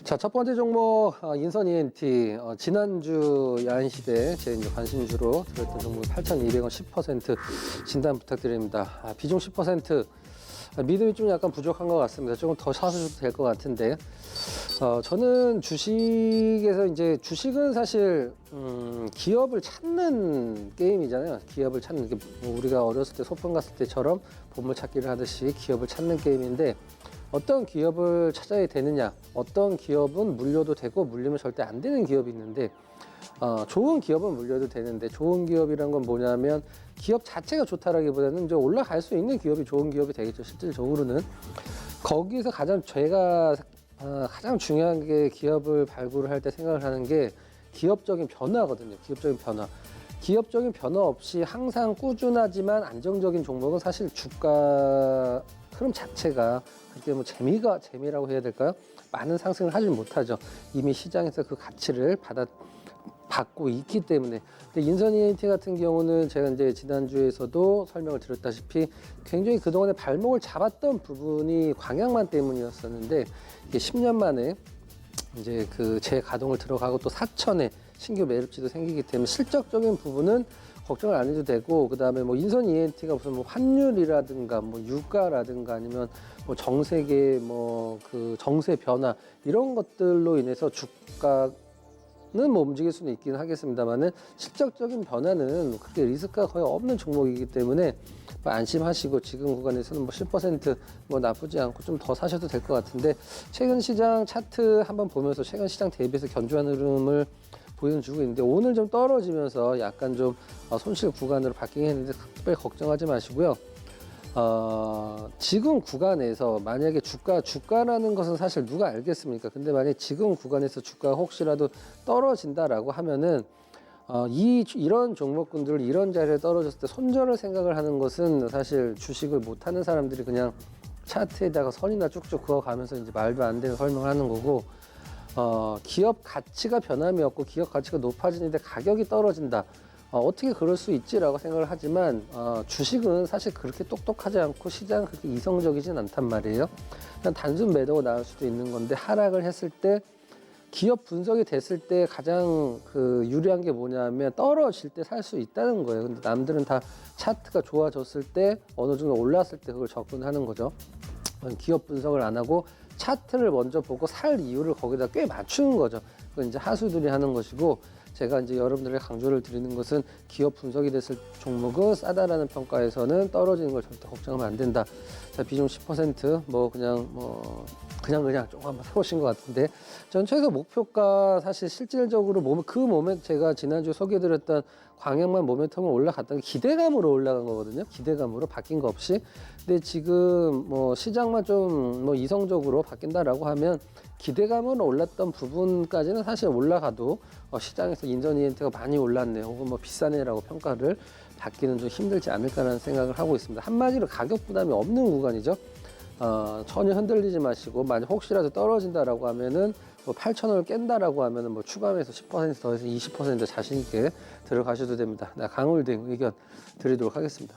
자, 첫 번째 종목 인선 ENT. 지난주 야인시대 제 이제 관심주로 들었던 종목 8,200원 10% 진단 부탁드립니다. 비중 10%. 믿음이 좀 약간 부족한 것 같습니다. 조금 더 사셔도 될 것 같은데. 저는 주식에서 이제 주식은 사실 기업을 찾는 게임이잖아요. 기업을 찾는 게 뭐 우리가 어렸을 때 소풍 갔을 때처럼 보물찾기를 하듯이 기업을 찾는 게임인데, 어떤 기업을 찾아야 되느냐, 어떤 기업은 물려도 되고 물리면 절대 안 되는 기업이 있는데, 좋은 기업은 물려도 되는데, 좋은 기업이란 건 뭐냐면 기업 자체가 좋다라기보다는 이제 올라갈 수 있는 기업이 좋은 기업이 되겠죠. 실질적으로는 거기서 가장 가장 중요한 게, 기업을 발굴을 할 때 생각을 하는 게 기업적인 변화거든요. 기업적인 변화 없이 항상 꾸준하지만 안정적인 종목은 사실 주가 흐름 자체가 그렇게 뭐 재미라고 해야 될까요? 많은 상승을 하지 못하죠. 이미 시장에서 그 가치를 받고 있기 때문에. 근데 인선 ENT 같은 경우는 제가 이제 지난주에서도 설명을 드렸다시피 굉장히 그동안에 발목을 잡았던 부분이 광양만 때문이었었는데, 이게 10년 만에 이제 그 재가동을 들어가고 또 사천에 신규 매립지도 생기기 때문에 실적적인 부분은 걱정을 안 해도 되고, 그 다음에 뭐 인선 ENT가 무슨 뭐 환율이라든가 뭐 유가라든가 아니면 뭐 정세계 뭐 그 정세 변화 이런 것들로 인해서 주가는 뭐 움직일 수는 있긴 하겠습니다만은, 실적적인 변화는 그렇게 리스크가 거의 없는 종목이기 때문에 뭐 안심하시고 지금 구간에서는 뭐 10% 나쁘지 않고 좀 더 사셔도 될 것 같은데, 최근 시장 차트 한번 보면서 최근 시장 대비해서 견조한 흐름을 보여주고 있는데, 오늘 좀 떨어지면서 약간 좀 손실 구간으로 바뀌긴 했는데 특별히 걱정하지 마시고요. 지금 구간에서 만약에 주가라는 것은 사실 누가 알겠습니까? 근데 만약에 지금 구간에서 주가가 혹시라도 떨어진다라고 하면은 이런 종목군들 이런 자리에 떨어졌을 때 손절을 생각을 하는 것은, 사실 주식을 못하는 사람들이 그냥 차트에다가 선이나 쭉쭉 그어가면서 이제 말도 안 되는 설명을 하는 거고, 기업 가치가 변함이 없고 기업 가치가 높아지는데 가격이 떨어진다. 어떻게 그럴 수 있지라고 생각을 하지만, 주식은 사실 그렇게 똑똑하지 않고 시장은 그렇게 이성적이진 않단 말이에요. 그냥 단순 매도가 나올 수도 있는 건데, 하락을 했을 때 기업 분석이 됐을 때 가장 그 유리한 게 뭐냐면 떨어질 때 살 수 있다는 거예요. 근데 남들은 다 차트가 좋아졌을 때 어느 정도 올랐을 때 그걸 접근하는 거죠. 기업 분석을 안 하고 차트를 먼저 보고 살 이유를 거기다 꽤 맞추는 거죠. 그건 이제 하수들이 하는 것이고, 제가 이제 여러분들에게 강조를 드리는 것은 기업 분석이 됐을 종목은 싸다라는 평가에서는 떨어지는 걸 절대 걱정하면 안 된다. 자, 비중 10% 그냥 조금 한번 해보신 것 같은데, 전 최소 목표가 사실 실질적으로 제가 지난주에 소개해드렸던 광역만 모멘텀을 올라갔던 게 기대감으로 올라간 거거든요. 기대감으로 바뀐 거 없이. 근데 지금 뭐 시장만 좀 이성적으로 바뀐다라고 하면, 기대감으로 올랐던 부분까지는 사실 올라가도 시장에서 인선 ENT가 많이 올랐네 혹은 뭐 비싸네라고 평가를 받기는 좀 힘들지 않을까라는 생각을 하고 있습니다. 한마디로 가격 부담이 없는 구간이죠. 전혀 흔들리지 마시고, 만약 혹시라도 떨어진다라고 하면은 뭐 8,000원을 깬다라고 하면은 뭐 추가해서 10% 더해서 20% 자신 있게 들어가셔도 됩니다. 강홀딩 의견 드리도록 하겠습니다.